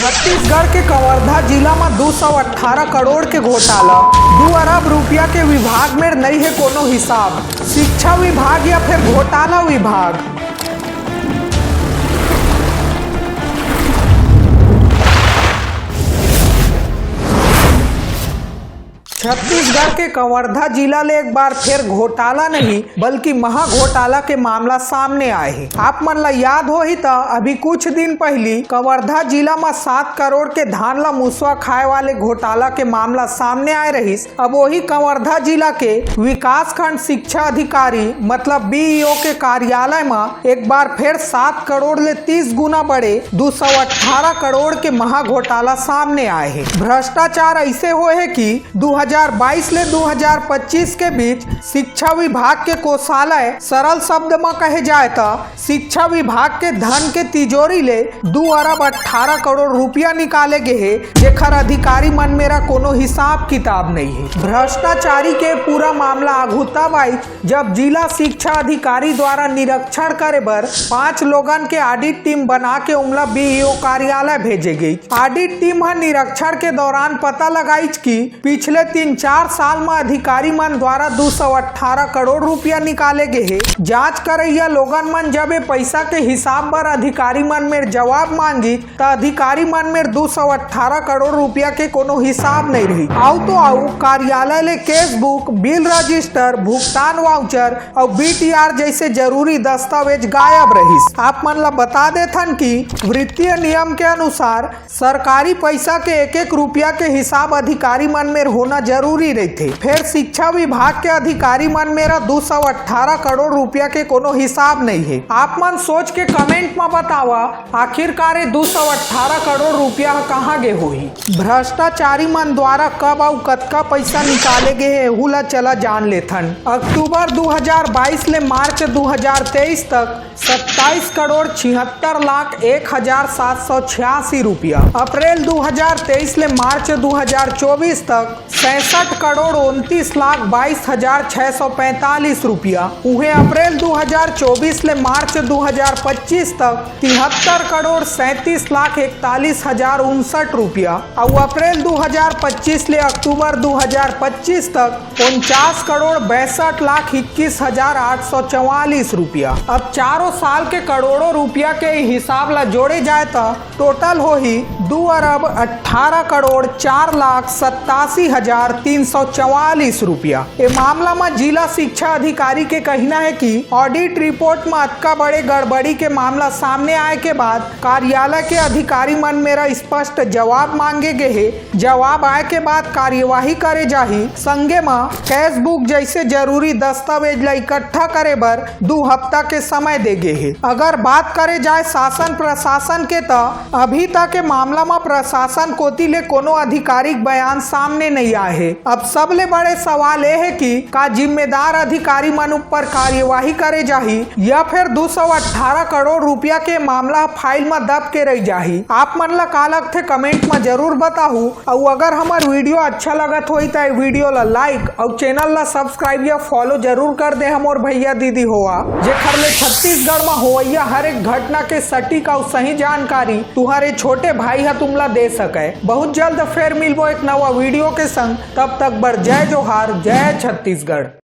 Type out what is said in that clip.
छत्तीसगढ़ के कवर्धा जिला में 218 करोड़ के घोटाला, 2 अरब रुपया के विभाग में नहीं है कोनो हिसाब। शिक्षा विभाग या फिर घोटाला विभाग। छत्तीसगढ़ के कवर्धा जिला ले एक बार फिर घोटाला नहीं बल्कि महा घोटाला के मामला सामने आए हैं। आप मन ला याद हो ही था, अभी कुछ दिन पहली कवर्धा जिला में 7 करोड़ के धान ला मुसवा खाए वाले घोटाला के मामला सामने आए रहीस। अब वही कवर्धा जिला के विकास खंड शिक्षा अधिकारी मतलब बीईओ के कार्यालय में एक बार फिर 7 करोड़ ले 30 गुना बड़े 218 करोड़ के महा घोटाला सामने आए हैं। भ्रष्टाचार ऐसे हुए है कि 2022 ले 2025 के बीच शिक्षा विभाग के कोषालय सरल शब्द में कहे जाए तो शिक्षा विभाग के धन के तिजोरी ले 2 अरब 18 करोड़ रुपया निकाले गए है, जेकर अधिकारी मन मेरा कोनो हिसाब किताब नहीं है। भ्रष्टाचारी के पूरा मामला आघुता बाई जब जिला शिक्षा अधिकारी द्वारा निरीक्षण करे बर 5 लोगन के ऑडिट टीम बना के उमला बीईओ कार्यालय भेजे गई। ऑडिट टीम है निरीक्षण के दौरान पता लगाई कि पिछले 3-4 साल में अधिकारी मन द्वारा 218 करोड़ रुपया निकाले गए है। जांच करैया लोगन मन जब पैसा के हिसाब पर अधिकारी मन में जवाब मांगी तो अधिकारी मन में 218 करोड़ रुपया के कोनो हिसाब नहीं रही। आओ कार्यालय ले केस बुक, बिल रजिस्टर, भुगतान वाउचर और बीटीआर जैसे जरूरी दस्तावेज गायब रहीस। आप मन ला बता देथन कि वित्तीय नियम के अनुसार सरकारी पैसा के 1-1 रुपया के हिसाब अधिकारी मन में होना जरूरी रहते। फिर शिक्षा विभाग के अधिकारी मन मेरा 218 करोड़ रुपया के कोनो हिसाब नहीं है। आप मन सोच के कमेंट में बतावा आखिरकार 218 करोड़ रुपया कहाँ गए होही। भ्रष्टाचारी मन द्वारा कब और कतका पैसा निकाले गए है हुला चला जान लेथन। अक्टूबर 2022 ले मार्च 2023 तक 27 करोड़ 76 लाख 1,786 रुपया। अप्रैल 2023 ले मार्च 2024 तक 66 करोड़ 29 लाख 22,645 रुपया। उहे अप्रैल 2024 ले मार्च 2025 तक 73 करोड़ 37 लाख 41,059 रुपया। और अप्रैल 2025 ले अक्टूबर 2025 तक 49 करोड़ 62 लाख 21,844 रुपया। अब चारों साल के करोड़ों रुपया के हिसाब ला जोड़े जाए तो टोटल हो ही 2 अरब 18 करोड़ 4 लाख 87,344 रुपया। ये मामला में जिला शिक्षा अधिकारी के कहना है कि ऑडिट रिपोर्ट में अतका बड़े गड़बड़ी के मामला सामने आए के बाद कार्यालय के अधिकारी मन मेरा स्पष्ट जवाब मांगे गए है। जवाब आए के बाद कार्यवाही करे जाही। संगे में कैश बुक जैसे जरूरी दस्तावेज ला इकट्ठा करे बर 2 हफ्ता के समय दे गए है। अगर बात करे जाए शासन प्रशासन के तो अभी तक के मामला में प्रशासन कोती ले कोनो आधिकारिक बयान सामने नहीं आए है। अब सबले बड़े सवाल ये है कि का जिम्मेदार अधिकारी मन ऊपर कार्यवाही करे जाही या फिर 218 करोड़ रुपया के मामला फाइल में दब के रह जाही। आप मन ला का लगथे कमेंट में जरूर बताहू। और अगर हमार वीडियो अच्छा लगत होई तो वीडियो ला लाइक और चैनल ला सब्सक्राइब या फॉलो जरूर कर दे हम और भैया दीदी हुआ जेकर ले छत्तीसगढ़ में होइया हर एक घटना के सटीक और सही जानकारी तुम्हारे छोटे भाई है तुमला दे सके। बहुत जल्द फिर मिलबो एक नवा वीडियो के संग। तब तक बर जय जोहार, जय छत्तीसगढ़।